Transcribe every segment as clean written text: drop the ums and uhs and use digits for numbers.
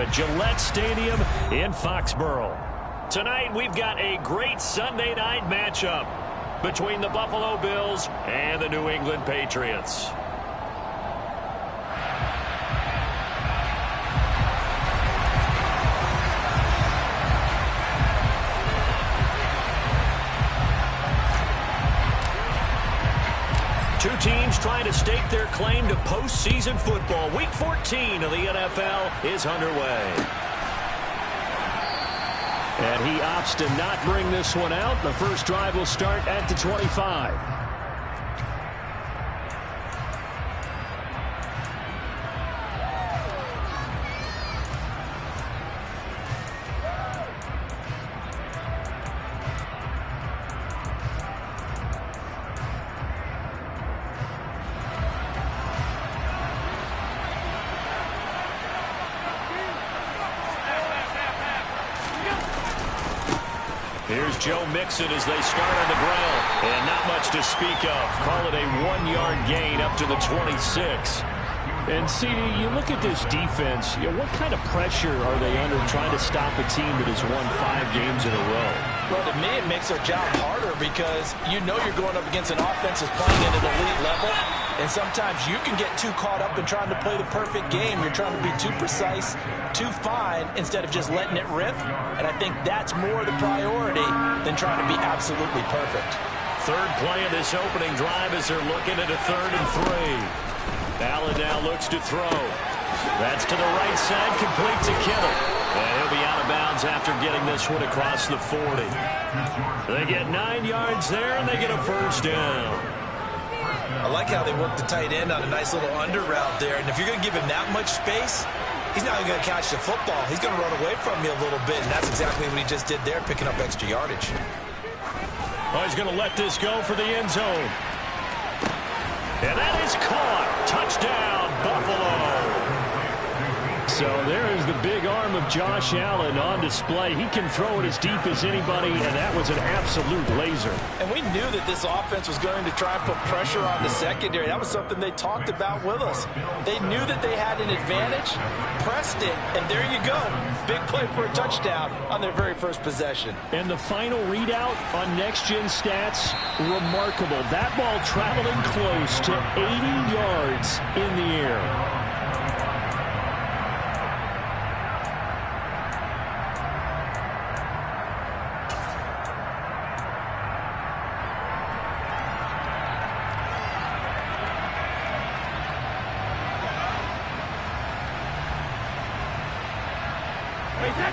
time at Gillette Stadium in Foxborough. Tonight, we've got a great Sunday night matchup between the Buffalo Bills and the New England Patriots. Two teams trying to stake their claim to postseason football. Week 14 of the NFL is underway. And he opts to not bring this one out. The first drive will start at the 25. Here's Joe Mixon as they start on the ground. And not much to speak of. Call it a 1-yard gain up to the 26. And CD, you look at this defense, what kind of pressure are they under trying to stop a team that has won 5 games in a row? Well, to me, it makes their job harder because you know you're going up against an offense that's playing at an elite level. And sometimes you can get too caught up in trying to play the perfect game. You're trying to be too precise, too fine, instead of just letting it rip. And I think that's more the priority than trying to be absolutely perfect. Third play of this opening drive as they're looking at a 3rd and 3. Allen now looks to throw. That's to the right side, complete to Kittle. And he'll be out of bounds after getting this one across the 40. They get 9 yards there, and they get a first down. I like how they work the tight end on a nice little under route there. And if you're going to give him that much space, he's not even going to catch the football. He's going to run away from you a little bit, and that's exactly what he just did there, picking up extra yardage. Oh, he's going to let this go for the end zone. And that is caught. Touchdown, Buffalo. So there is the big arm of Josh Allen on display. He can throw it as deep as anybody, and that was an absolute laser. And we knew that this offense was going to try and put pressure on the secondary. That was something they talked about with us. They knew that they had an advantage, pressed it, and there you go. Big play for a touchdown on their very first possession. And the final readout on Next Gen Stats, remarkable. That ball traveling close to 80 yards in the air.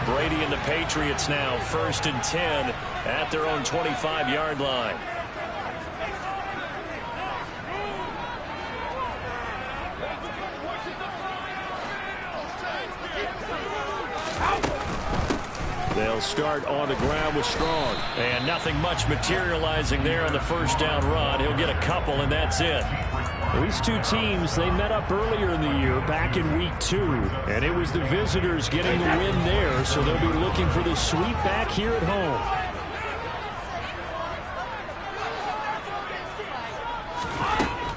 Brady and the Patriots now 1st and 10 at their own 25-yard line. They'll start on the ground with Strong. And nothing much materializing there on the first down run. He'll get a couple, and that's it. These two teams, they met up earlier in the year, back in Week 2. And it was the visitors getting the win there, so they'll be looking for the sweep back here at home.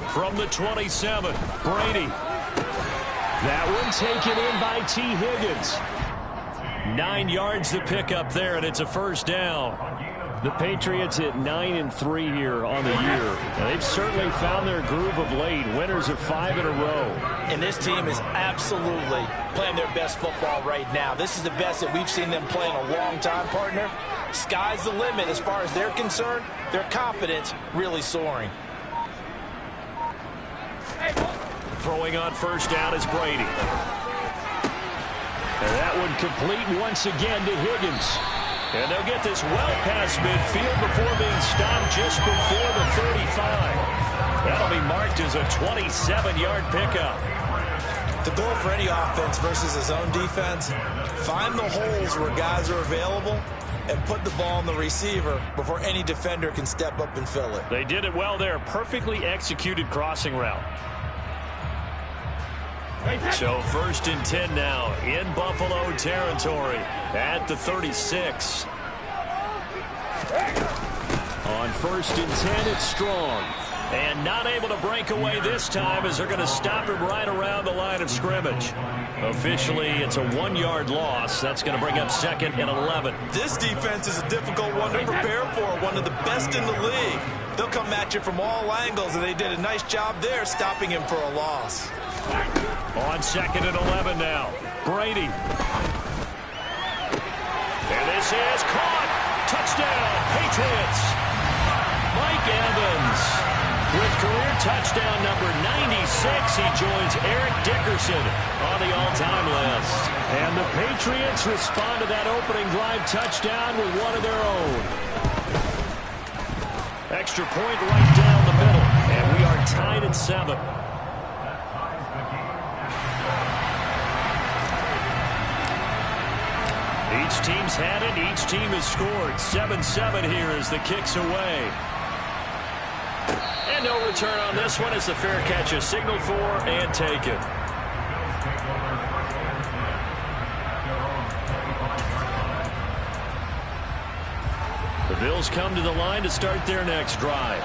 From the 27, Brady. That one taken in by T. Higgins. 9 yards to pick up there, and it's a first down. The Patriots at 9-3 here on the year. They've certainly found their groove of late. Winners of 5 in a row. And this team is absolutely playing their best football right now. This is the best that we've seen them play in a long time, partner. Sky's the limit as far as they're concerned. Their confidence really soaring. Throwing on first down is Brady. And that one complete once again to Higgins. And they'll get this well past midfield before being stopped just before the 35. That'll be marked as a 27-yard pickup. The goal for any offense versus his own defense, find the holes where guys are available and put the ball on the receiver before any defender can step up and fill it. They did it well there. Perfectly executed crossing route. So 1st and 10 now in Buffalo territory at the 36. On 1st and 10, it's Strong. And not able to break away this time as they're going to stop him right around the line of scrimmage. Officially, it's a 1-yard loss. That's going to bring up 2nd and 11. This defense is a difficult one to prepare for, one of the best in the league. They'll come at you from all angles, and they did a nice job there stopping him for a loss. On 2nd and 11 now. Brady. And this is caught. Touchdown, Patriots. Mike Evans. With career touchdown number 96, he joins Eric Dickerson on the all-time list. And the Patriots respond to that opening drive touchdown with one of their own. Extra point right down the middle, and we are tied at 7. Each team's had it. Each team has scored. 7-7 here as the kick's away. And no return on this one as the fair catch is signaled for and taken. The Bills come to the line to start their next drive.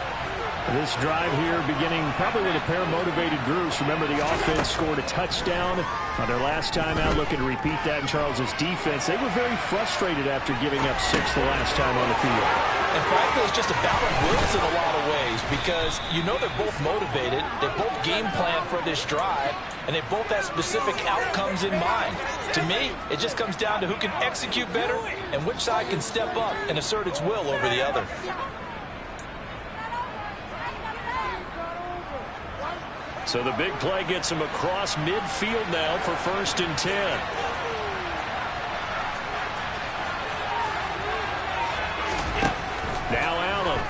This drive here beginning probably with a pair of motivated groups. Remember, the offense scored a touchdown on their last time out, looking to repeat that in Charles's defense. They were very frustrated after giving up 6 the last time on the field. And frankly, it's just a battle of wills in a lot of ways because you know they're both motivated, they both game plan for this drive, and they both have specific outcomes in mind. To me, it just comes down to who can execute better and which side can step up and assert its will over the other. So the big play gets him across midfield now for 1st and 10. Now Allen.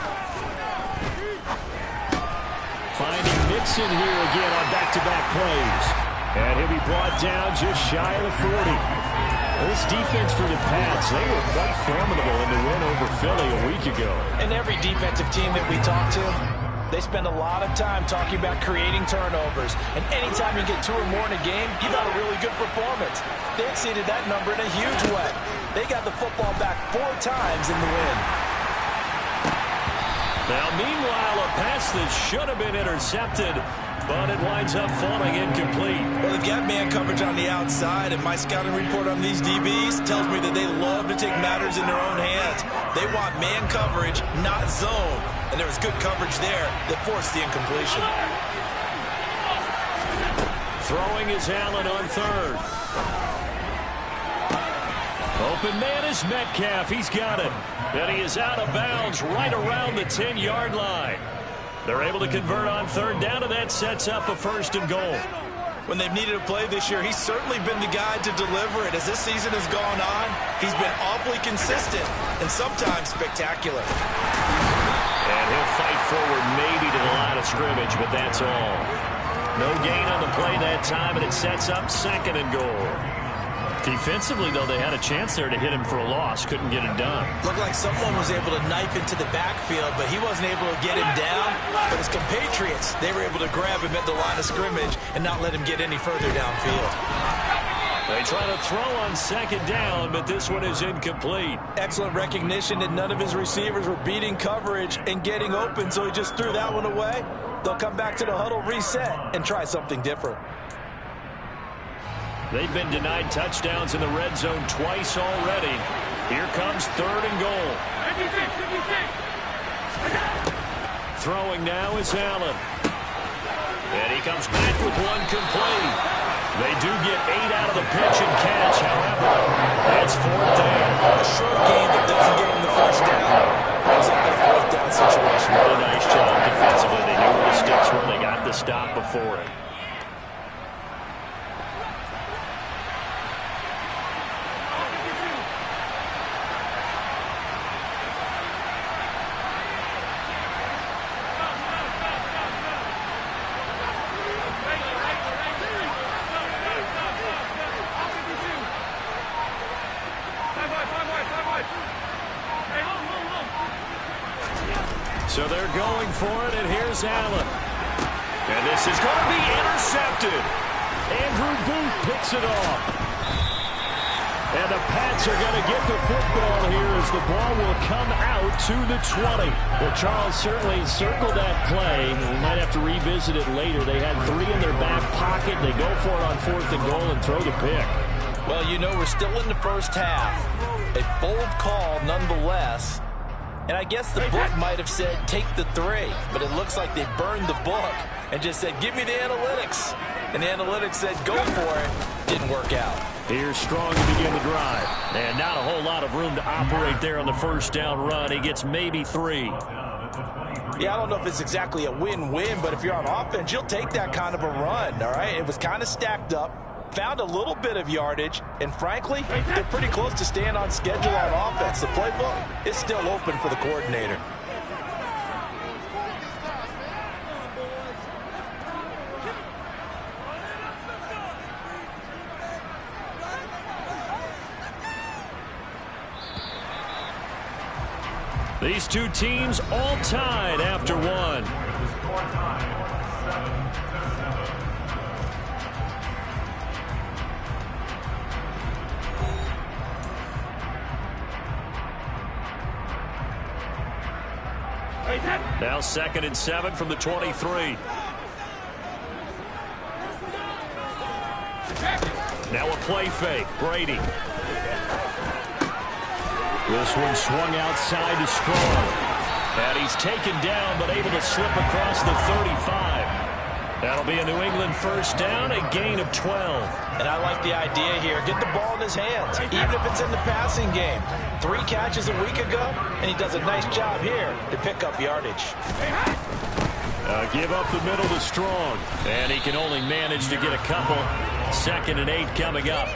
Finding Mixon here again on back-to-back plays. And he'll be brought down just shy of the 40. This defense for the Pats, they were quite formidable in the win over Philly a week ago. And every defensive team that we talk to, they spend a lot of time talking about creating turnovers. And anytime you get 2 or more in a game, you've got a really good performance. They exceeded that number in a huge way. They got the football back 4 times in the win. Now, meanwhile, a pass that should have been intercepted, but it winds up falling incomplete. Well, they've got man coverage on the outside, and my scouting report on these DBs tells me that they love to take matters in their own hands. They want man coverage, not zone. And there was good coverage there that forced the incompletion. Throwing is Allen on 3rd. Open man is Metcalf. He's got it. And he is out of bounds right around the 10-yard line. They're able to convert on 3rd down, and that sets up a 1st and goal. When they've needed a play this year, he's certainly been the guy to deliver it. As this season has gone on, he's been awfully consistent and sometimes spectacular. And he'll fight forward maybe to the line of scrimmage, but that's all. No gain on the play that time, and it sets up 2nd and goal. Defensively, though, they had a chance there to hit him for a loss. Couldn't get it done. Looked like someone was able to knife into the backfield, but he wasn't able to get him down. But his compatriots, they were able to grab him at the line of scrimmage and not let him get any further downfield. They try to throw on 2nd down, but this one is incomplete. Excellent recognition that none of his receivers were beating coverage and getting open, so he just threw that one away. They'll come back to the huddle, reset, and try something different. They've been denied touchdowns in the red zone twice already. Here comes 3rd and goal. Throwing now is Allen. And he comes back with one complete. They do get 8 out of the pitch and catch, however. That's 4th down. A short gain that doesn't get him the 1st down. Brings up that 4th down situation. Really nice job defensively. They knew where the sticks were. They got the stop before it. So they're going for it, and here's Allen. And this is going to be intercepted. Andrew Booth picks it off. And the Pats are going to get the football here as the ball will come out to the 20. Well, Charles certainly circled that play. We might have to revisit it later. They had 3 in their back pocket. They go for it on 4th and goal and throw the pick. Well, you know, we're still in the first half. A bold call nonetheless. And I guess the book might have said, take the 3. But it looks like they burned the book and just said, give me the analytics. And the analytics said, go for it. Didn't work out. Here's Strong to begin the drive. And not a whole lot of room to operate there on the first down run. He gets maybe 3. Yeah, I don't know if it's exactly a win-win, but if you're on offense, you'll take that kind of a run, all right? It was kind of stacked up, found a little bit of yardage, and frankly, they're pretty close to staying on schedule on offense. The playbook is still open for the coordinator. These two teams all tied after 1. Now 2nd and 7 from the 23. Now a play fake. Brady. This one swung outside to Strong. And he's taken down, but able to slip across the 35. That'll be a New England first down, a gain of 12. And I like the idea here. Get the ball in his hands, even if it's in the passing game. 3 catches a week ago, and he does a nice job here to pick up yardage. Give up the middle to Strong. And he can only manage to get a couple. 2nd and 8 coming up.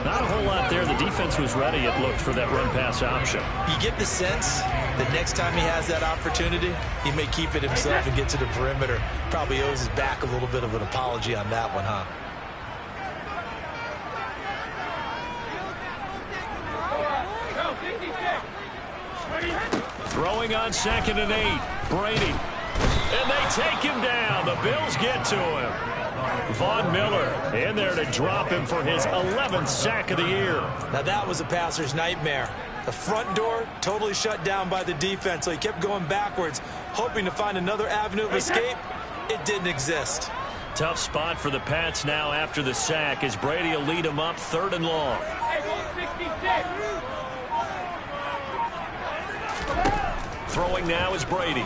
Not a whole lot there. The defense was ready, it looked, for that run-pass option. You get the sense that next time he has that opportunity, he may keep it himself and get to the perimeter. Probably owes his back a little bit of an apology on that one, huh? Throwing on 2nd and 8. Brady. And they take him down. The Bills get to him. Von Miller in there to drop him for his 11th sack of the year. Now that was a passer's nightmare. The front door totally shut down by the defense, so he kept going backwards, hoping to find another avenue of escape. It didn't exist. Tough spot for the Pats now after the sack as Brady will lead them up 3rd and long. Throwing now is Brady.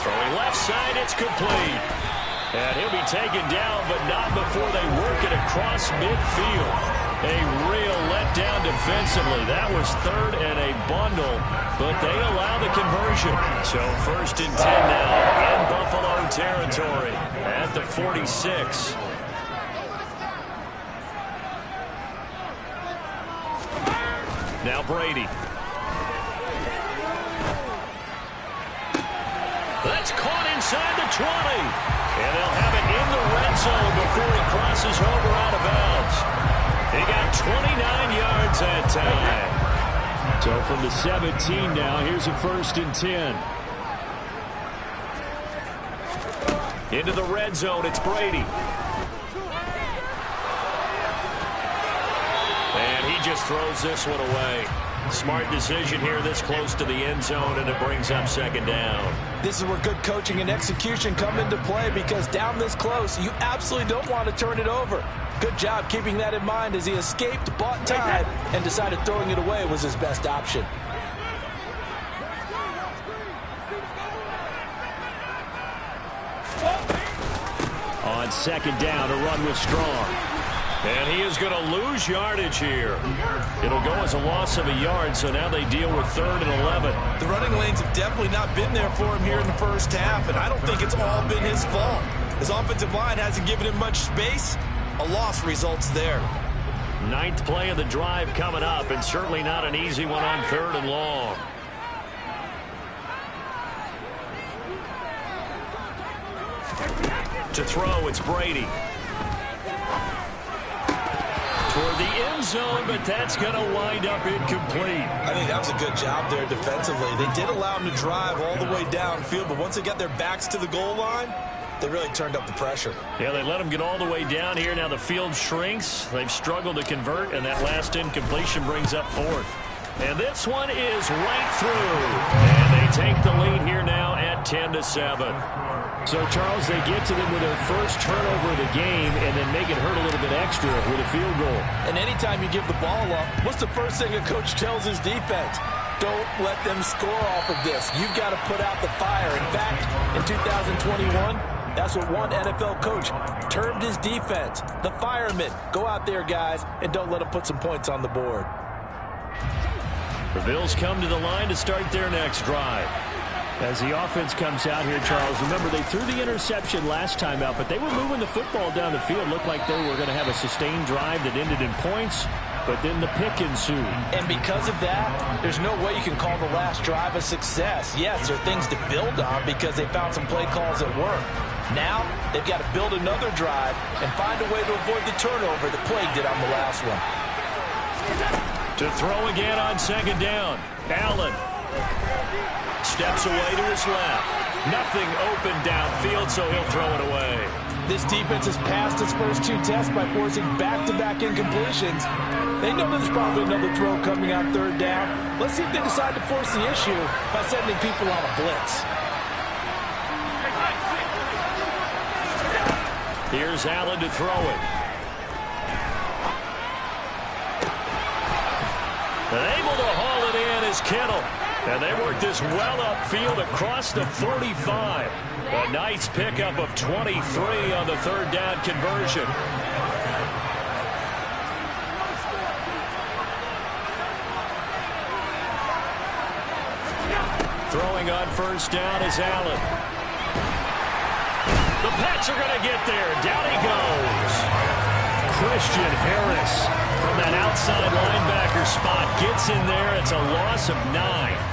Throwing left side, it's complete. And he'll be taken down, but not before they work it across midfield. A real letdown defensively. That was 3rd and a bundle, but they allow the conversion. So 1st and 10 now in Buffalo territory at the 46. Now Brady. That's caught inside the 20. And they'll have it in the red zone before he crosses over out of bounds. He got 29 yards that time. So from the 17 now, here's a 1st and 10. Into the red zone, it's Brady. And he just throws this one away. Smart decision here this close to the end zone, and it brings up 2nd down. This is where good coaching and execution come into play, because down this close, you absolutely don't want to turn it over. Good job keeping that in mind as he escaped, bought time, and decided throwing it away was his best option. On 2nd down, a run with Strong. And he is going to lose yardage here. It'll go as a loss of a yard, so now they deal with 3rd and 11. The running lanes have definitely not been there for him here in the first half, and I don't think it's all been his fault. His offensive line hasn't given him much space. A loss results there. 9th play of the drive coming up, and certainly not an easy one on 3rd and long. To throw, it's Brady. Toward the end zone, but that's going to wind up incomplete. I think that was a good job there defensively. They did allow him to drive all the way downfield, but once they got their backs to the goal line, They really turned up the pressure. Yeah, they let them get all the way down here. Now the field shrinks. They've struggled to convert, and that last incompletion brings up fourth. And this one is right through. And they take the lead here now at 10-7. So, Charles, they get to them with their first turnover of the game and then make it hurt a little bit extra with a field goal. And anytime you give the ball up, what's the first thing a coach tells his defense? Don't let them score off of this. You've got to put out the fire. In fact, in 2021, that's what one NFL coach termed his defense, the firemen. Go out there, guys, and don't let them put some points on the board. The Bills come to the line to start their next drive. As the offense comes out here, Charles, remember they threw the interception last time out, but they were moving the football down the field. Looked like they were going to have a sustained drive that ended in points, but then the pick ensued. And because of that, there's no way you can call the last drive a success. Yes, there are things to build on because they found some play calls that work. Now, they've got to build another drive and find a way to avoid the turnover that plagued it on the last one. To throw again on second down. Allen steps away to his left. Nothing open downfield, so he'll throw it away. This defense has passed its first two tests by forcing back-to-back incompletions. They know there's probably another throw coming on third down. Let's see if they decide to force the issue by sending people on a blitz. Here's Allen to throw it. And able to haul it in is Kittle. And they work this well upfield across the 45. A nice pickup of 23 on the third down conversion. Throwing on first down is Allen. The Pats are going to get there. Down he goes. Christian Harris from that outside linebacker spot gets in there. It's a loss of 9.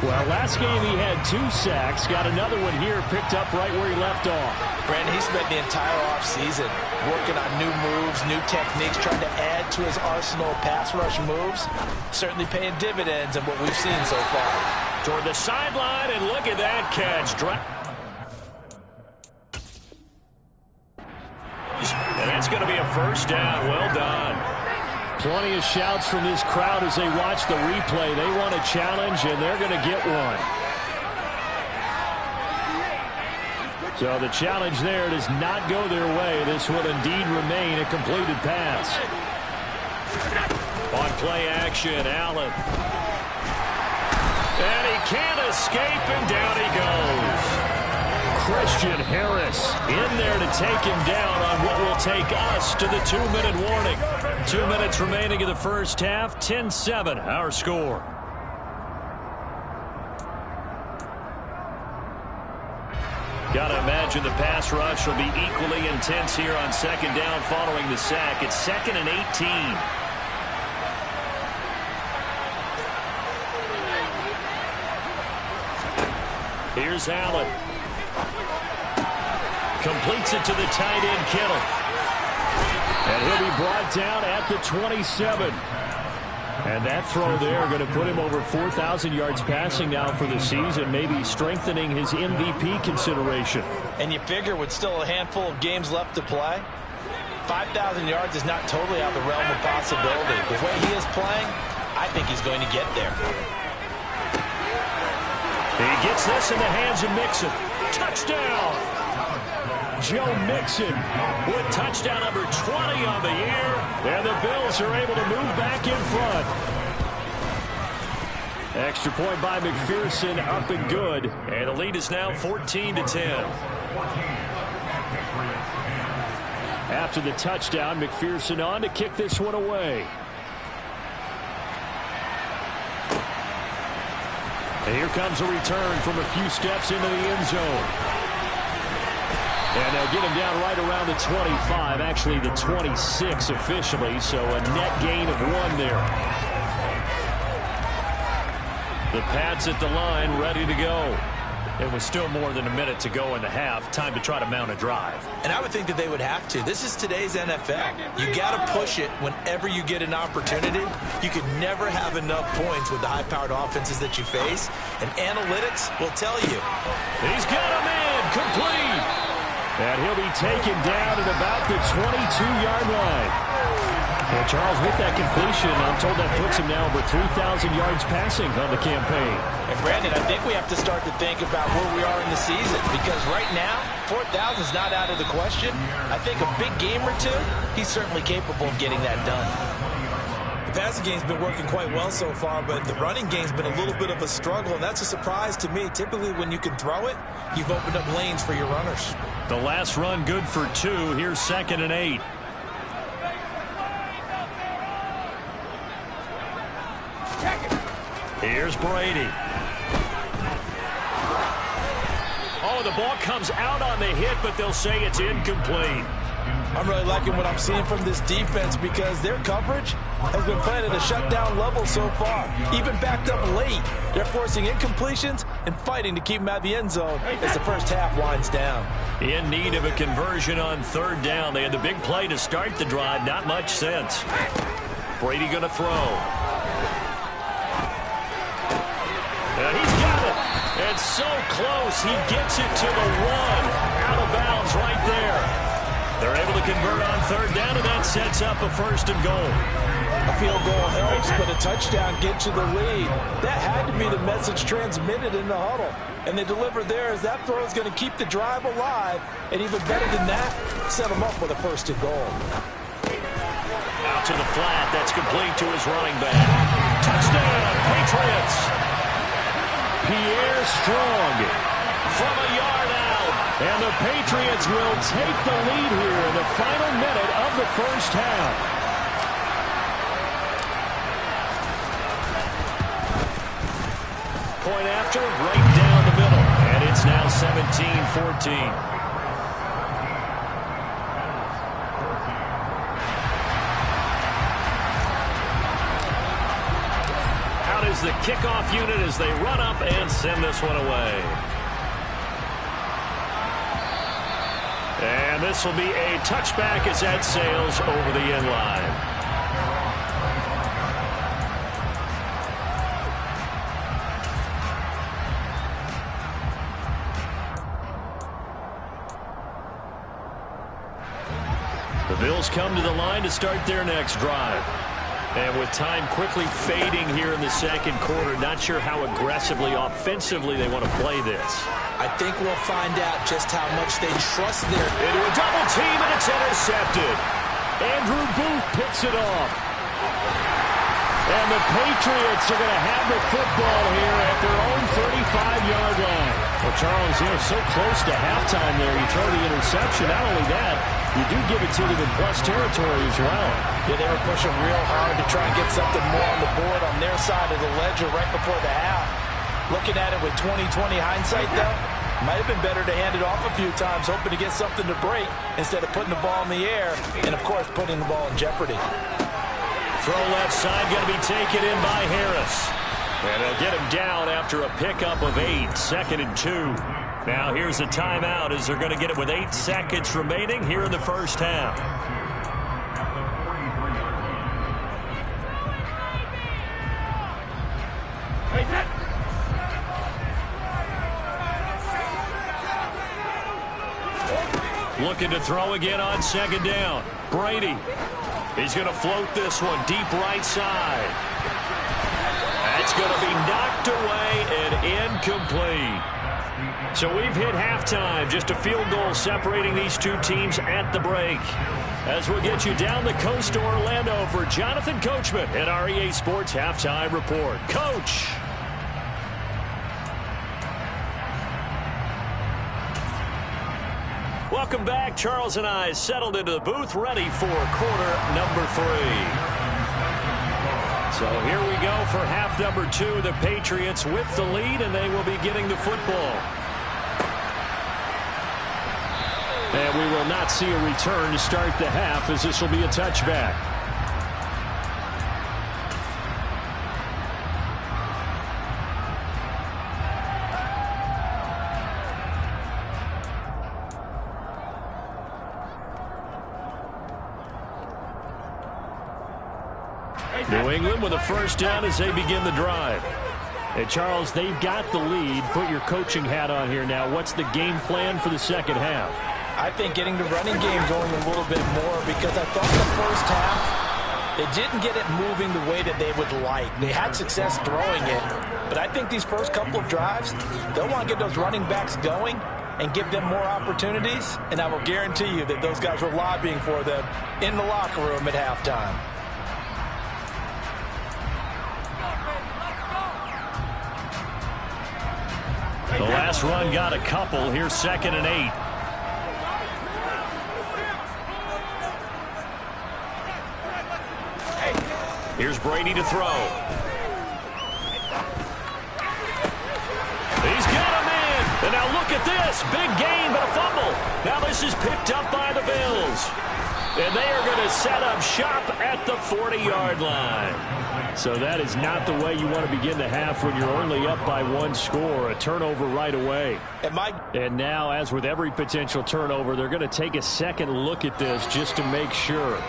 Well, last game he had 2 sacks. Got another one here picked up right where he left off. Brandon, he spent the entire offseason working on new moves, new techniques, trying to add to his arsenal of pass rush moves. Certainly paying dividends in what we've seen so far. Toward the sideline, and look at that catch. And it's going to be a first down. Well done. Plenty of shouts from this crowd as they watch the replay. They want a challenge, and they're going to get one. So the challenge there does not go their way. This will indeed remain a completed pass. On play action, Allen. And he can't escape, and down he goes. Christian Harris in there to take him down on what will take us to the 2-minute warning. 2 minutes remaining in the first half. 10-7, our score. Gotta imagine the pass rush will be equally intense here on second down following the sack. It's 2nd and 18. Here's Allen. Completes it to the tight end, Kittle. And he'll be brought down at the 27. And that throw there going to put him over 4,000 yards passing now for the season, maybe strengthening his MVP consideration. And you figure with still a handful of games left to play, 5,000 yards is not totally out of the realm of possibility. The way he is playing, I think he's going to get there. He gets this in the hands of Mixon. Touchdown! Joe Mixon with touchdown number 20 on the year. And the Bills are able to move back in front. Extra point by McPherson, up and good. And the lead is now 14-10. After the touchdown, McPherson on to kick this one away. And here comes a return from a few steps into the end zone. And they'll get him down right around the 25, actually the 26 officially, so a net gain of 1 there. The Pats at the line, ready to go. It was still more than a minute to go in the half. Time to try to mount a drive. And I would think that they would have to. This is today's NFL. You got to push it whenever you get an opportunity. You could never have enough points with the high-powered offenses that you face. And analytics will tell you. He's got him in. Complete. And he'll be taken down at about the 22-yard line. And Charles, with that completion, I'm told that puts him now over 3,000 yards passing on the campaign. And Brandon, I think we have to start to think about where we are in the season, because right now, 4,000 is not out of the question. I think a big game or two, he's certainly capable of getting that done. The passing game's been working quite well so far, but the running game's been a little bit of a struggle, and that's a surprise to me. Typically, when you can throw it, you've opened up lanes for your runners. The last run good for 2. Here's 2nd and 8. Here's Brady. Oh, the ball comes out on the hit, but they'll say it's incomplete. I'm really liking what I'm seeing from this defense because their coverage has been playing at a shutdown level so far. Even backed up late, they're forcing incompletions and fighting to keep them out of the end zone as the first half winds down. In need of a conversion on 3rd down. They had the big play to start the drive. Not much sense. Brady going to throw. He's got it. It's so close. He gets it to the 1. Out of bounds right there. They're able to convert on 3rd down, and that sets up a 1st and goal. A field goal helps, but a touchdown gets you the lead. That had to be the message transmitted in the huddle. And they delivered there as that throw is going to keep the drive alive. And even better than that, set them up with a 1st and goal. Out to the flat. That's complete to his running back. Touchdown, Patriots. Pierre Strong from a yard out. And the Patriots will take the lead here in the final minute of the first half. Point after, right down the middle. And it's now 17-14. Is the kickoff unit as they run up and send this one away. And this will be a touchback as that sails over the end line. The Bills come to the line to start their next drive. And with time quickly fading here in the 2nd quarter, not sure how aggressively, offensively they want to play this. I think we'll find out just how much they trust their... Into a double team, and it's intercepted. Andrew Booth picks it off. And the Patriots are going to have the football here at their own 35-yard line. Well, Charles, so close to halftime there. You throw the interception. Not only that, you do give it to them in plus territory as well. Yeah, they were pushing real hard to try and get something more on the board on their side of the ledger right before the half. Looking at it with 20/20 hindsight, though, might have been better to hand it off a few times, hoping to get something to break instead of putting the ball in the air and, of course, putting the ball in jeopardy. Throw left side, going to be taken in by Harris. And they'll get him down after a pickup of 8, 2nd and 2. Now here's a timeout as they're going to get it with 8 seconds remaining here in the first half. Looking to throw again on 2nd down. Brady. He's going to float this one deep right side. That's going to be knocked away and incomplete. So we've hit halftime. Just a field goal separating these two teams at the break. As we'll get you down the coast to Orlando for Jonathan Coachman at our EA Sports Halftime Report. Coach. Welcome back. Charles and I settled into the booth, ready for quarter number 3. So here we go for half number 2. The Patriots with the lead, and they will be getting the football. And we will not see a return to start the half, as this will be a touchback. New England with a first down as they begin the drive. Hey, Charles, they've got the lead. Put your coaching hat on here now. What's the game plan for the second half? I think getting the running game going a little bit more, because I thought the first half, they didn't get it moving the way that they would like. They had success throwing it, but I think these first couple of drives, they'll want to get those running backs going and give them more opportunities, and I will guarantee you that those guys were lobbying for them in the locker room at halftime. The last run got a couple. Here's 2nd and 8. Here's Brady to throw. He's got him in. And now look at this. Big gain, but a fumble. Now this is picked up by the Bills. And they are going to set up shop at the 40-yard line. So that is not the way you want to begin the half when you're only up by 1 score. A turnover right away. And now, as with every potential turnover, they're going to take a second look at this just to make sure.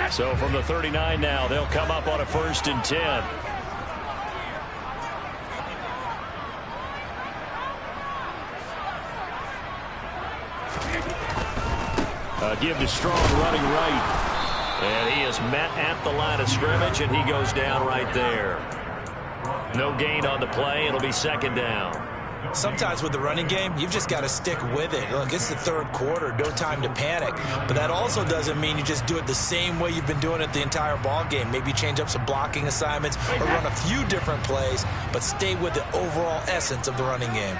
So from the 39 now, they'll come up on a 1st and 10. Give to Strong running right. And he is met at the line of scrimmage, and he goes down right there. No gain on the play. It'll be 2nd down. Sometimes with the running game, you've just got to stick with it. Look, it's the 3rd quarter, no time to panic. But that also doesn't mean you just do it the same way you've been doing it the entire ball game. Maybe change up some blocking assignments or run a few different plays, but stay with the overall essence of the running game.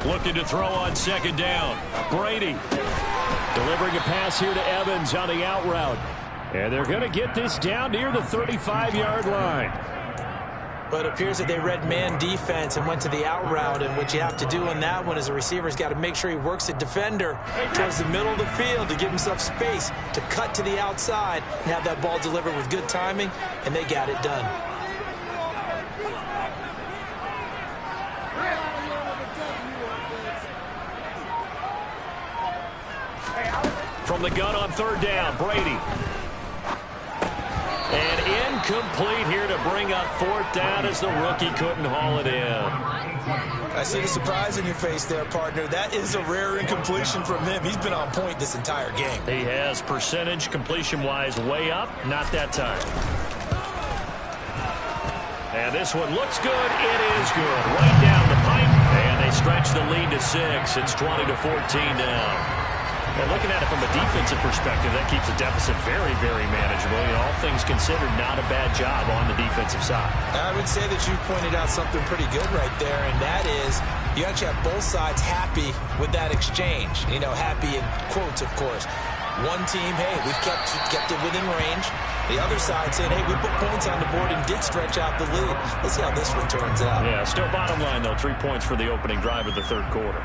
Looking to throw on 2nd down. Brady delivering a pass here to Evans on the out route. And they're going to get this down near the 35-yard line. But it appears that they read man defense and went to the out route. And what you have to do on that one is the receiver's got to make sure he works the defender towards the middle of the field to give himself space to cut to the outside and have that ball delivered with good timing, and they got it done. From the gun on 3rd down, Brady. And incomplete here to bring up 4th down as the rookie couldn't haul it in. I see the surprise in your face there, partner. That is a rare incompletion from him. He's been on point this entire game. He has percentage completion-wise way up. Not that time. And this one looks good. It is good. Right down the pipe. And they stretch the lead to 6. It's 20-14 now. And looking at it from a defensive perspective, that keeps the deficit very, very manageable. You know, all things considered, not a bad job on the defensive side. I would say that you've pointed out something pretty good right there, and that is you actually have both sides happy with that exchange. You know, happy in quotes, of course. One team, hey, we've kept it within range. The other side saying, hey, we put points on the board and did stretch out the lead. Let's see how this one turns out. Yeah, still bottom line, though, 3 points for the opening drive of the 3rd quarter.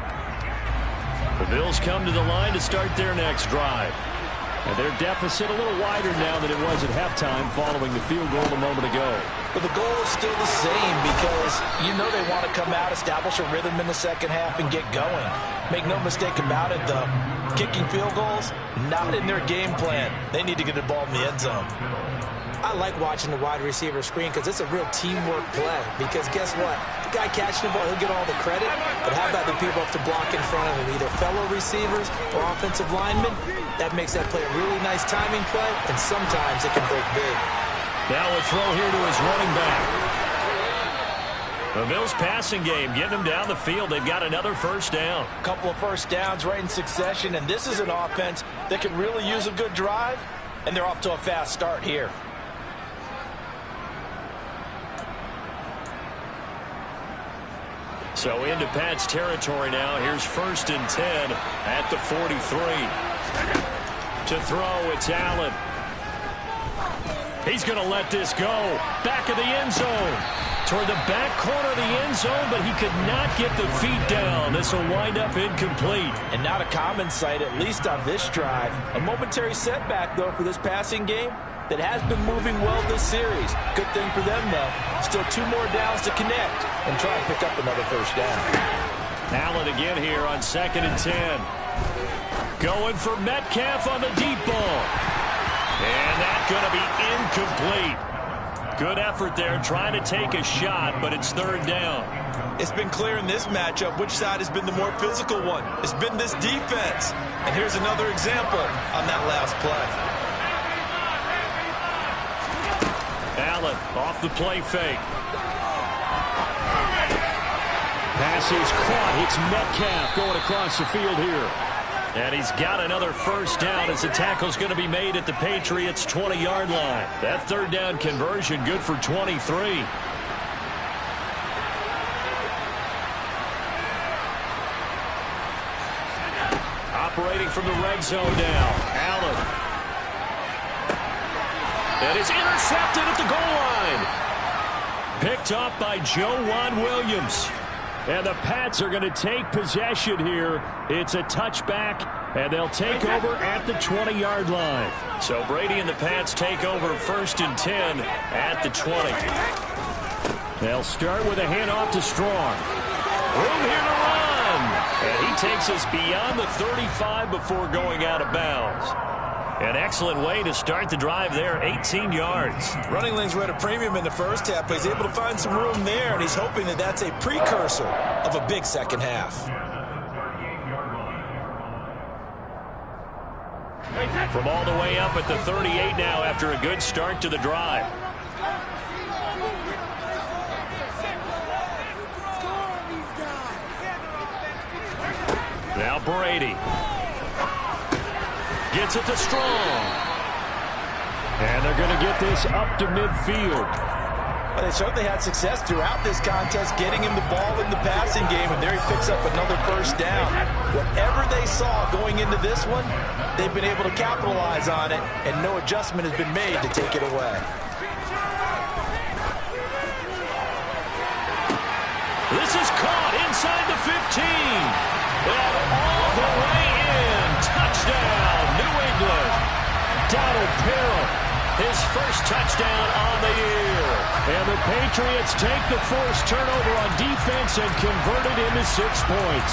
The Bills come to the line to start their next drive. And their deficit a little wider now than it was at halftime following the field goal a moment ago. But the goal is still the same because you know they want to come out, establish a rhythm in the 2nd half, and get going. Make no mistake about it, though. Kicking field goals, not in their game plan. They need to get the ball in the end zone. I like watching the wide receiver screen because it's a real teamwork play. Because guess what? The guy catching the ball, he'll get all the credit. But how about the people up to block in front of him, either fellow receivers or offensive linemen? That makes that play a really nice timing play, and sometimes it can break big. Now a throw here to his running back. The Bills passing game, getting them down the field. They've got another 1st down. A couple of 1st downs right in succession, and this is an offense that could really use a good drive, and they're off to a fast start here. So into Pat's territory now. Here's 1st and 10 at the 43. To throw, it's Allen. He's going to let this go. Back of the end zone. Toward the back corner of the end zone, but he could not get the feet down. This will wind up incomplete. And not a common sight, at least on this drive. A momentary setback, though, for this passing game. that has been moving well this series. Good thing for them, though. Still 2 more downs to connect and try and pick up another first down. Allen again here on 2nd and 10. Going for Metcalf on the deep ball. And that's going to be incomplete. Good effort there trying to take a shot, but it's 3rd down. It's been clear in this matchup which side has been the more physical one. It's been this defense. And here's another example on that last play. Allen off the play fake. Pass is caught. It's Metcalf going across the field here. And he's got another first down as the tackle's going to be made at the Patriots' 20-yard line. That 3rd down conversion good for 23. Operating from the red zone now. Allen. And it's intercepted at the goal line. Picked up by Joejuan Williams. And the Pats are going to take possession here. It's a touchback, and they'll take over at the 20-yard line. So Brady and the Pats take over 1st and 10 at the 20. They'll start with a handoff to Strong. Room here to run. And he takes us beyond the 35 before going out of bounds. An excellent way to start the drive there, 18 yards. Running lanes were at a premium in the first half, but he's able to find some room there, and he's hoping that that's a precursor of a big second half. From all the way up at the 38 now after a good start to the drive. Now Brady. Gets it to Strong. And they're going to get this up to midfield. Well, they certainly had success throughout this contest, getting him the ball in the passing game, and there he picks up another first down. Whatever they saw going into this one, they've been able to capitalize on it, and no adjustment has been made to take it away. This is caught inside the 15. And all the way in. Touchdown, New England. Donald Parham, his first touchdown on the year. And the Patriots take the forced turnover on defense and convert it into 6 points.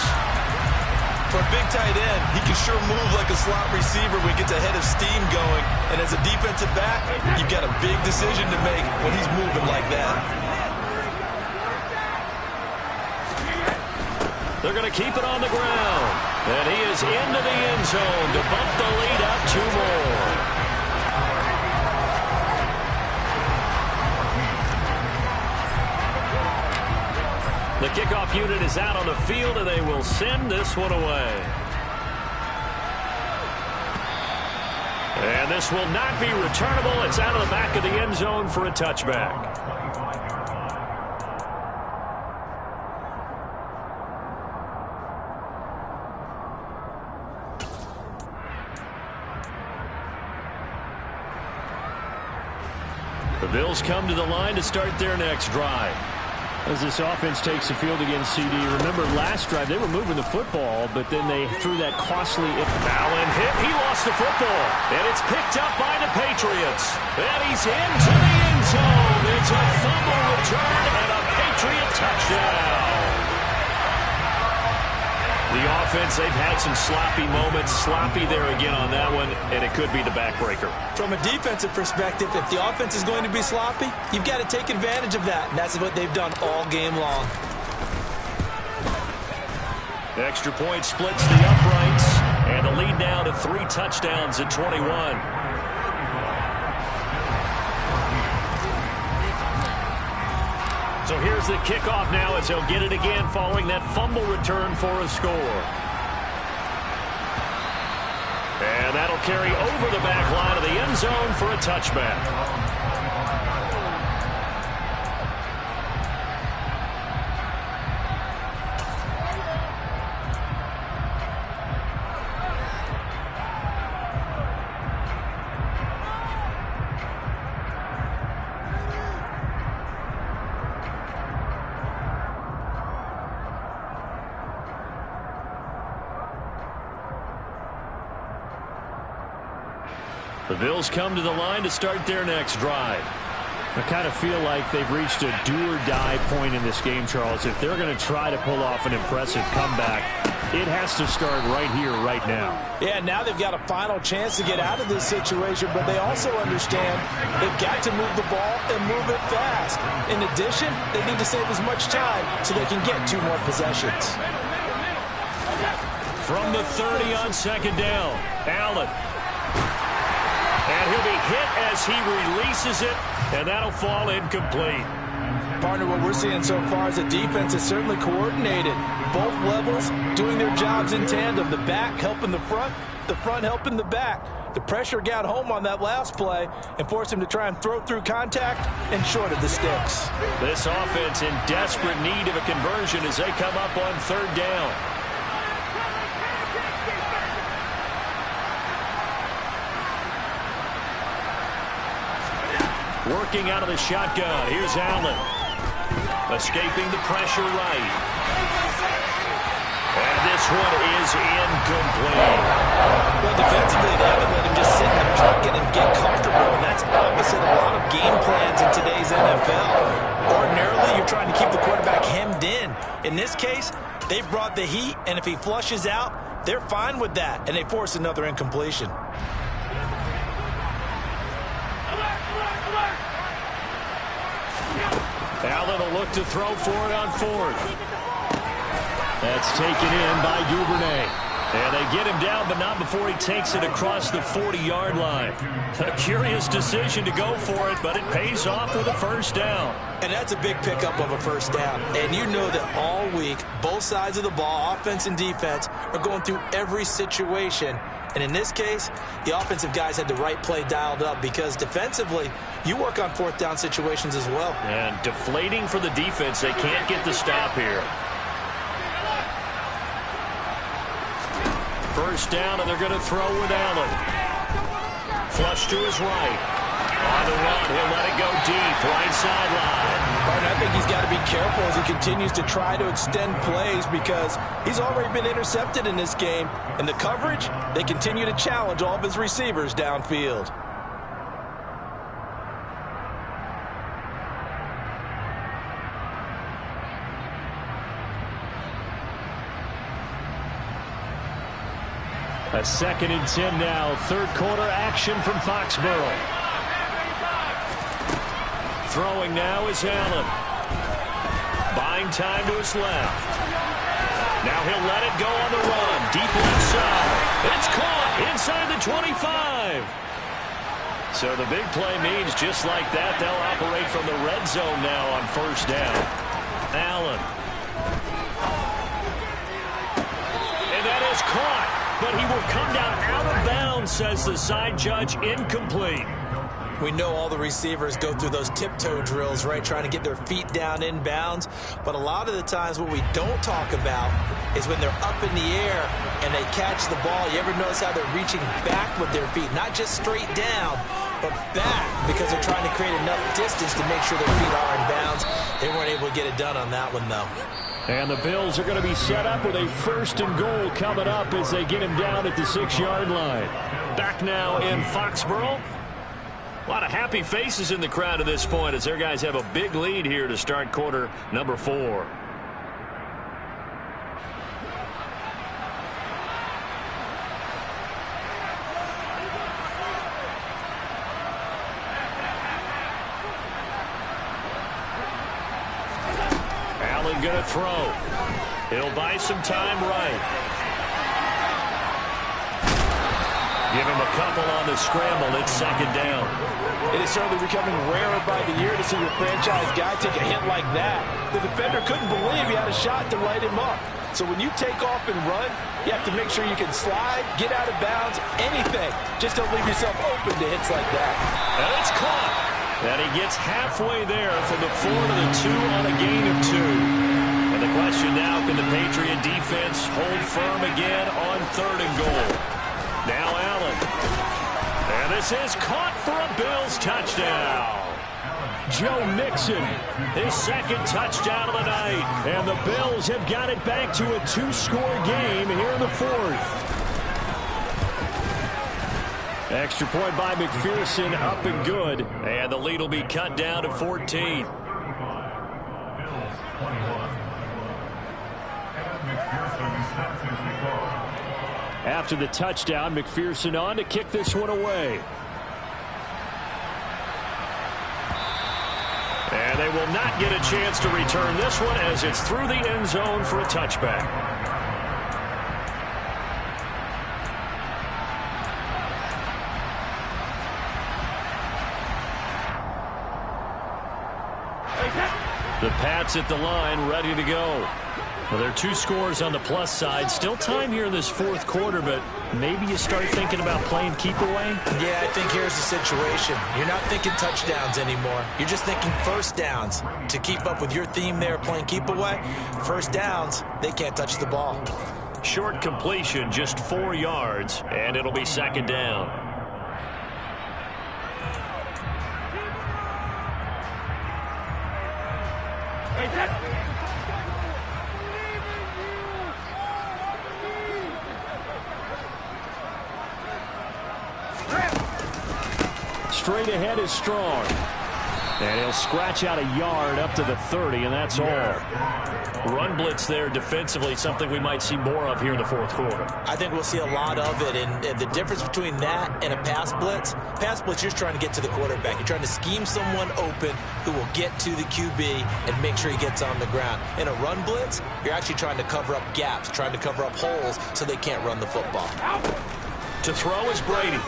For a big tight end, he can sure move like a slot receiver when he gets a head of steam going. And as a defensive back, you've got a big decision to make when he's moving like that. They're going to keep it on the ground. And he is into the end zone to bump the lead up 2 more. The kickoff unit is out on the field, and they will send this one away. And this will not be returnable. It's out of the back of the end zone for a touchback. The Bills come to the line to start their next drive. As this offense takes the field against CD, remember last drive they were moving the football, but then they threw that costly... Allen hit. He lost the football. And it's picked up by the Patriots. And he's into the end zone. It's a fumble return and a Patriot touchdown. The offense, they've had some sloppy moments. Sloppy there again on that one, and it could be the backbreaker. From a defensive perspective, if the offense is going to be sloppy, you've got to take advantage of that, and that's what they've done all game long. The extra point splits the uprights, and the lead now to 3 touchdowns at 21. So here's the kickoff now as he'll get it again following that fumble return for a score. And that'll carry over the back line of the end zone for a touchback. The Bills come to the line to start their next drive. I kind of feel like they've reached a do-or-die point in this game, Charles. If they're going to try to pull off an impressive comeback, it has to start right here, right now. Yeah, now they've got a final chance to get out of this situation, but they also understand they've got to move the ball and move it fast. In addition, they need to save as much time so they can get 2 more possessions. From the 30 on second down, Allen. And he'll be hit as he releases it, and that'll fall incomplete. Partner, what we're seeing so far is the defense is certainly coordinated. Both levels doing their jobs in tandem. The back helping the front helping the back. The pressure got home on that last play and forced him to try and throw through contact and short of the sticks. This offense in desperate need of a conversion as they come up on third down. Working out of the shotgun. Here's Allen. Escaping the pressure right. And this one is incomplete. Well, defensively, they haven't let him just sit in the pocket and get comfortable, and that's opposite a lot of game plans in today's NFL. Ordinarily, you're trying to keep the quarterback hemmed in. In this case, they brought the heat, and if he flushes out, they're fine with that, and they force another incompletion. Allen will look to throw for it on fourth. That's taken in by Duvernay. And they get him down, but not before he takes it across the 40-yard line. A curious decision to go for it, but it pays off with a first down. And that's a big pickup of a first down. And you know that all week, both sides of the ball, offense and defense, are going through every situation. And in this case, the offensive guys had the right play dialed up because defensively, you work on fourth down situations as well. And deflating for the defense. They can't get the stop here. First down, and they're going to throw with Allen. Flush to his right. On the run, he'll let it go deep, right sideline. I think he's got to be careful as he continues to try to extend plays because he's already been intercepted in this game. And the coverage, they continue to challenge all of his receivers downfield. A 2nd and 10 now. Third quarter action from Foxborough. Throwing now is Allen. Buying time to his left. Now he'll let it go on the run. Deep left side. It's caught inside the 25. So the big play means just like that, they'll operate from the red zone now on first down. Allen. And that is caught. But he will come down out of bounds, says the side judge. Incomplete. We know all the receivers go through those tiptoe drills, right, trying to get their feet down in bounds. But a lot of the times what we don't talk about is when they're up in the air and they catch the ball. You ever notice how they're reaching back with their feet? Not just straight down, but back because they're trying to create enough distance to make sure their feet are in bounds. They weren't able to get it done on that one, though. And the Bills are going to be set up with a 1st and goal coming up as they get him down at the 6-yard line. Back now in Foxborough. A lot of happy faces in the crowd at this point as their guys have a big lead here to start quarter number 4. Allen going to throw. He'll buy some time right. Give him a couple on the scramble. It's 2nd down. It is certainly becoming rarer by the year to see your franchise guy take a hit like that. The defender couldn't believe he had a shot to light him up. So when you take off and run, you have to make sure you can slide, get out of bounds, anything. Just don't leave yourself open to hits like that. And it's caught. And he gets halfway there from the 4 to the 2 on a gain of 2. And the question now, can the Patriot defense hold firm again on 3rd and goal? Now Allen. And this is caught for a Bills touchdown. Joe Mixon, his 2nd touchdown of the night. And the Bills have got it back to a 2-score game here in the 4th. Extra point by McPherson, up and good. And the lead will be cut down to 14. After the touchdown, McPherson on to kick this one away. And they will not get a chance to return this one as it's through the end zone for a touchback. The Pats at the line, ready to go. Well, there are 2 scores on the plus side. Still time here in this fourth quarter, but maybe you start thinking about playing keep away? Yeah, I think here's the situation. You're not thinking touchdowns anymore. You're just thinking first downs. To keep up with your theme there, playing keep away, first downs, they can't touch the ball. Short completion, just 4 yards, and it'll be second down. Straight ahead is Strong. And he'll scratch out a yard up to the 30, and that's all. Run blitz there defensively, something we might see more of here in the fourth quarter. I think we'll see a lot of it, and the difference between that and a pass blitz, you're trying to get to the quarterback. You're trying to scheme someone open who will get to the QB and make sure he gets on the ground. In a run blitz, you're actually trying to cover up gaps, trying to cover up holes so they can't run the football. To throw is Brady.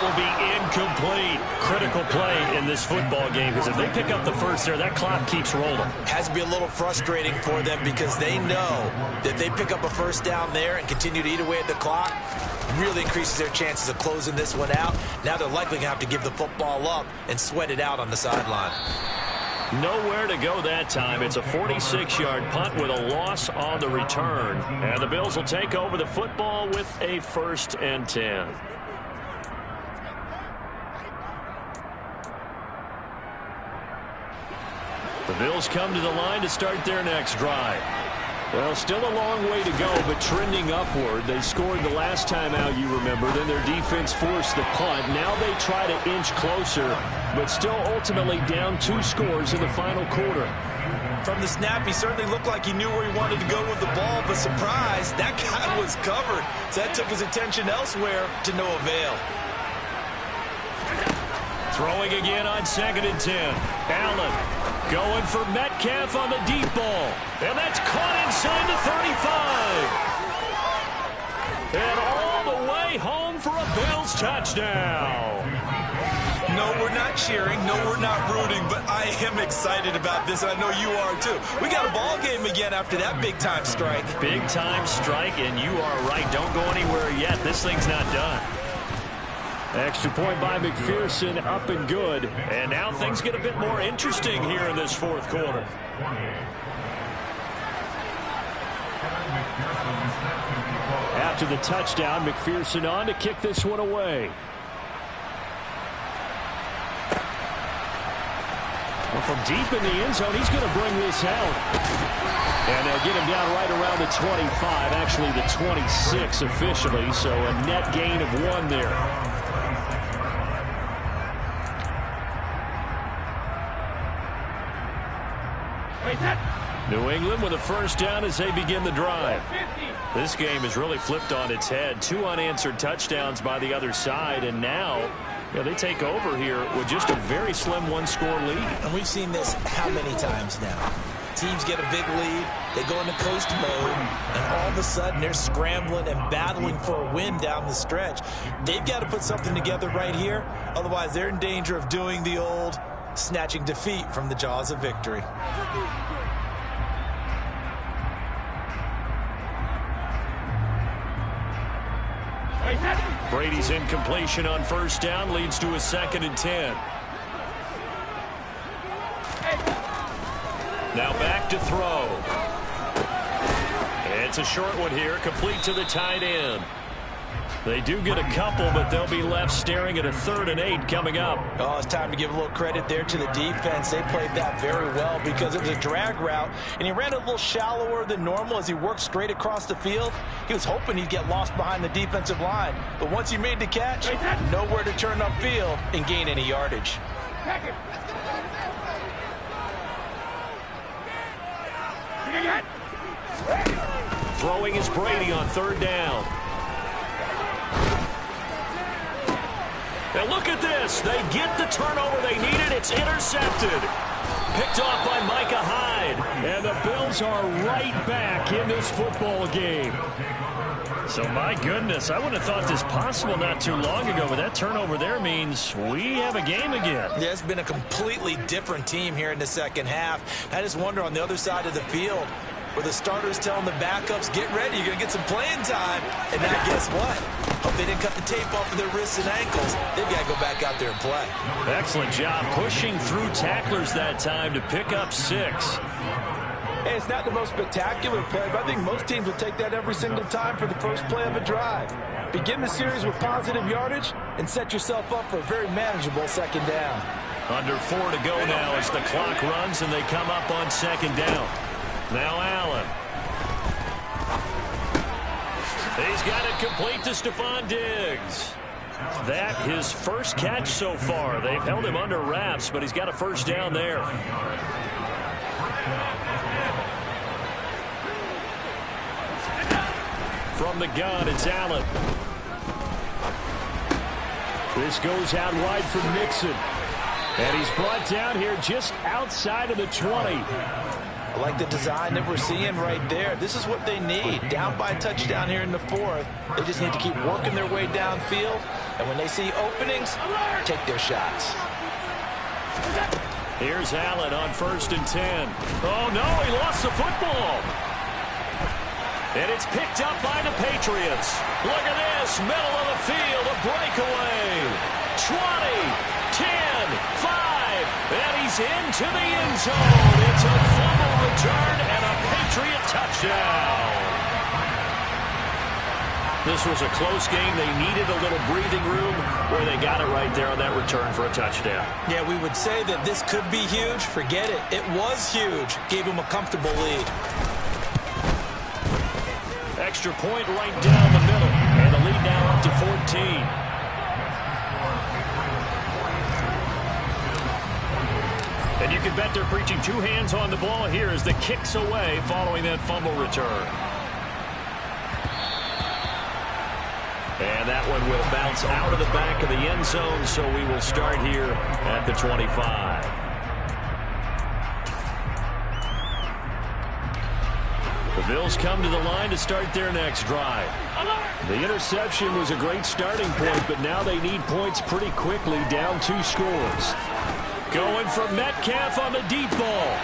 Will be incomplete. Critical play in this football game, because if they pick up the first there, that clock keeps rolling. Has to be a little frustrating for them because they know that they pick up a first down there and continue to eat away at the clock, really increases their chances of closing this one out. Now they're likely going to have to give the football up and sweat it out on the sideline. Nowhere to go that time. It's a 46-yard punt with a loss on the return. And the Bills will take over the football with a 1st and 10. The Bills come to the line to start their next drive. Well, still a long way to go, but trending upward. They scored the last time out, you remember. Then their defense forced the punt. Now they try to inch closer, but still ultimately down 2 scores in the final quarter. From the snap, he certainly looked like he knew where he wanted to go with the ball, but surprise, that guy was covered. So that took his attention elsewhere to no avail. Throwing again on 2nd and 10. Allen going for Metcalf on the deep ball. And that's caught inside the 35. And all the way home for a Bills touchdown. No, we're not cheering. No, we're not rooting. But I am excited about this, and I know you are too. We got a ball game again after that big-time strike. Big-time strike, and you are right. Don't go anywhere yet. This thing's not done. Extra point by McPherson, up and good. And now things get a bit more interesting here in this fourth quarter. After the touchdown, McPherson on to kick this one away. Well, from deep in the end zone, he's going to bring this out. And they'll get him down right around the 25, actually the 26 officially, so a net gain of 1 there. New England with a first down as they begin the drive. This game has really flipped on its head. 2 unanswered touchdowns by the other side, and now they take over here with just a very slim 1-score lead. And we've seen this how many times now? Teams get a big lead, they go into coast mode, and all of a sudden they're scrambling and battling for a win down the stretch. They've got to put something together right here, otherwise they're in danger of doing the old snatching defeat from the jaws of victory. Brady's incompletion on first down leads to a 2nd and 10. Now back to throw. It's a short one here, complete to the tight end. They do get a couple, but they'll be left staring at a 3rd and 8 coming up. Oh, it's time to give a little credit there to the defense. They played that very well because it was a drag route, and he ran a little shallower than normal as he worked straight across the field. He was hoping he'd get lost behind the defensive line, but once he made the catch, nowhere to turn upfield and gain any yardage. Throwing is Brady on 3rd down. Now look at this. They get the turnover they needed. It's intercepted. Picked off by Micah Hyde. And the Bills are right back in this football game. So, my goodness, I wouldn't have thought this possible not too long ago, but that turnover there means we have a game again. Yeah, it's been a completely different team here in the second half. I just wonder on the other side of the field, where the starters telling the backups, get ready, you're going to get some playing time. And now guess what? Hope they didn't cut the tape off of their wrists and ankles. They've got to go back out there and play. Excellent job pushing through tacklers that time to pick up 6. Hey, it's not the most spectacular play, but I think most teams will take that every single time for the first play of a drive. Begin the series with positive yardage and set yourself up for a very manageable 2nd down. Under 4 to go now as the clock runs and they come up on 2nd down. Now Allen. He's got it complete to Stephon Diggs. That his first catch so far. They've held him under wraps, but he's got a 1st down there. From the gun, it's Allen. This goes out wide for Mixon. And he's brought down here just outside of the 20. I like the design that we're seeing right there. This is what they need. Down by a touchdown here in the 4th. They just need to keep working their way downfield. And when they see openings, take their shots. Here's Allen on 1st and 10. Oh, no, he lost the football. And it's picked up by the Patriots. Look at this, middle of the field, a breakaway. 20, 10, 5, and he's into the end zone. It's a fumble return and a Patriot touchdown. This was a close game. They needed a little breathing room where they got it right there on that return for a touchdown. Yeah, we would say that this could be huge. Forget it. It was huge. Gave him a comfortable lead. Extra point right down the middle. And the lead now up to 14. And you can bet they're preaching 2 hands on the ball here as the kick's away following that fumble return. And that one will bounce out of the back of the end zone, so we will start here at the 25. The Bills come to the line to start their next drive. The interception was a great starting point, but now they need points pretty quickly, down 2 scores. Going for Metcalf on the deep ball.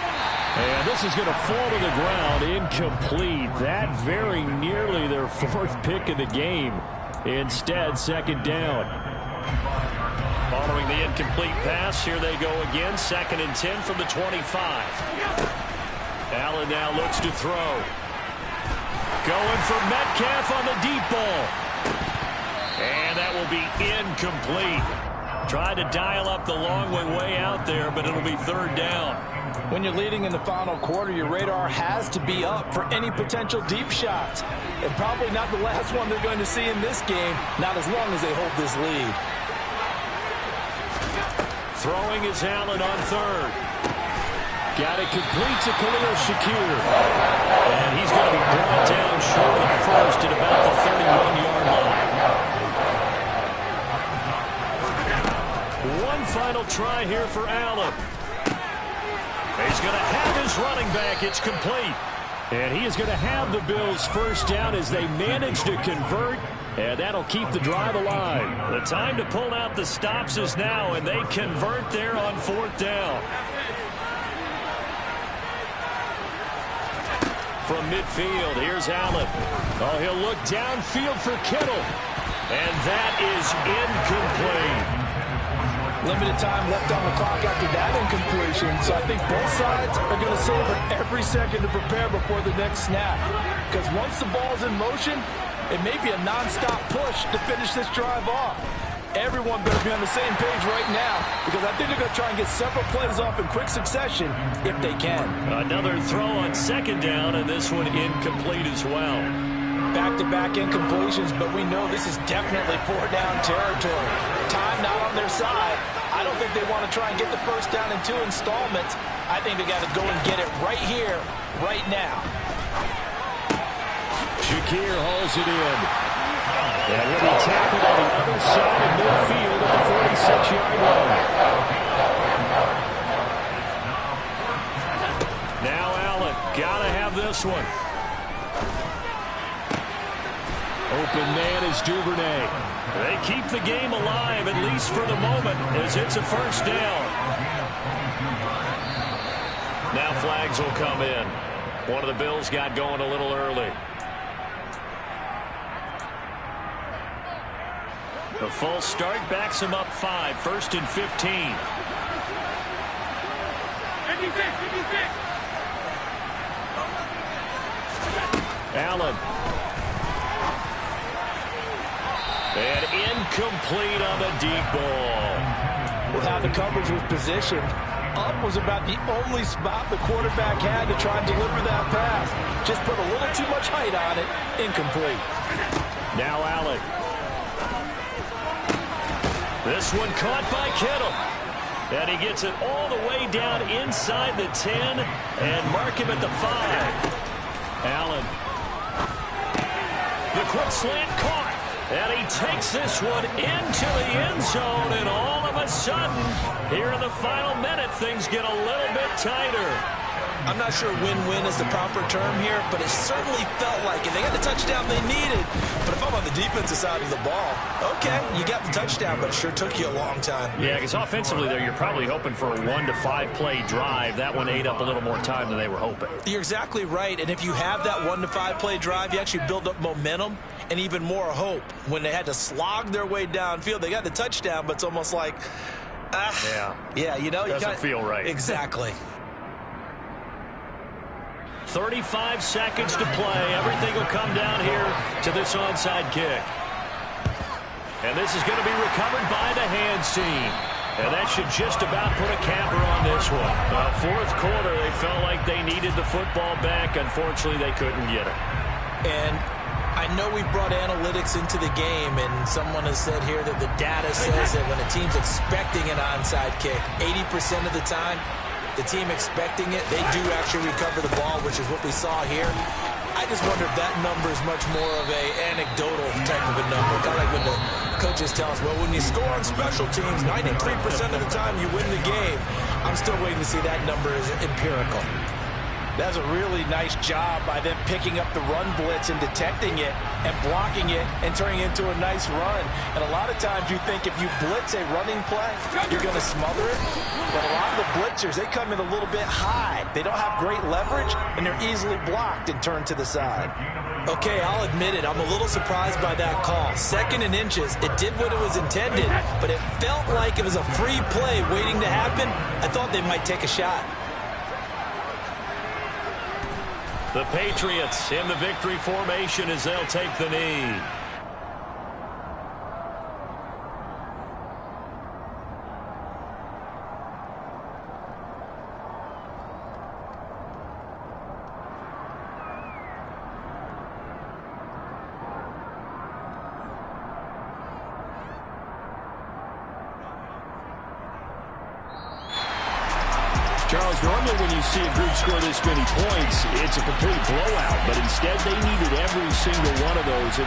And this is going to fall to the ground, incomplete. That very nearly their 4th pick of the game. Instead, 2nd down. Following the incomplete pass, here they go again. 2nd and 10 from the 25. Allen now looks to throw. Going for Metcalf on the deep ball. And that will be incomplete. Tried to dial up the long way out there, but it'll be 3rd down. When you're leading in the final quarter, your radar has to be up for any potential deep shots. And probably not the last one they're going to see in this game, not as long as they hold this lead. Throwing is Allen on 3rd. Got it complete to Khalil Shakir. And he's going to be brought down short of 1st at about the 31-yard line. One final try here for Allen. He's going to have his running back. It's complete. And he is going to have the Bills' 1st down as they manage to convert. And that'll keep the drive alive. The time to pull out the stops is now, and they convert there on 4th down. From midfield, here's Allen. Oh, he'll look downfield for Kittle. And that is incomplete. Limited time left on the clock after that incompletion, so I think both sides are going to savor every second to prepare before the next snap. Because once the ball's in motion, It may be a nonstop push to finish this drive off. Everyone better be on the same page right now because I think they're going to try and get several plays off in quick succession if they can. Another throw on second down, and this one incomplete as well. Back-to-back incompletions, but we know this is definitely four-down territory. Time not on their side. I don't think they want to try and get the first down in 2 installments. I think they got to go and get it right here, right now. Shakir hauls it in. And he'll be tackled on the other side of midfield at the 46-yard line. Now Allen, got to have this one. Open man is Duvernay. They keep the game alive, at least for the moment, as it's a first down. Now flags will come in. One of the Bills got going a little early. The full start backs him up 5, 1st and 15. Allen. And incomplete on the deep ball. With how the coverage was positioned, up was about the only spot the quarterback had to try and deliver that pass. Just put a little too much height on it. Incomplete. Now Allen. This one caught by Kittle. And he gets it all the way down inside the 10 and mark him at the 5. Allen. The quick slant caught. And he takes this one into the end zone. And all of a sudden, here in the final minute, things get a little bit tighter. I'm not sure win-win is the proper term here, but it certainly felt like it. They got the touchdown they needed. But if I'm on the defensive side of the ball, okay, you got the touchdown, but it sure took you a long time. Yeah, because offensively there, you're probably hoping for a 1 to 5 play drive. That one ate up a little more time than they were hoping. You're exactly right. And if you have that 1 to 5 play drive, you actually build up momentum and even more hope. When they had to slog their way downfield, they got the touchdown, but it's almost like, yeah, you know, doesn't feel right. Exactly. 35 seconds to play. Everything will come down here to this onside kick. And this is going to be recovered by the hands team. And that should just about put a capper on this one. Fourth quarter, they felt like they needed the football back. Unfortunately, they couldn't get it. And I know we brought analytics into the game, and someone has said here that the data says that when a team's expecting an onside kick, 80% of the time, the team expecting it, they do actually recover the ball, which is what we saw here. I just wonder if that number is much more of a anecdotal type of a number. Kind of like when the coaches tell us, well, when you score on special teams, 93% of the time you win the game. I'm still waiting to see that number is empirical. That's a really nice job by them picking up the run blitz and detecting it and blocking it and turning it into a nice run. And a lot of times you think if you blitz a running play, you're going to smother it. But a lot of the blitzers, they come in a little bit high. They don't have great leverage, and they're easily blocked and turned to the side. Okay, I'll admit it. I'm a little surprised by that call. 2nd and inches. It did what it was intended, but it felt like it was a free play waiting to happen. I thought they might take a shot. The Patriots in the victory formation as they'll take the knee. Charles, normally when you see a group score this many points, it's a complete blowout. But instead, they needed every single one of those.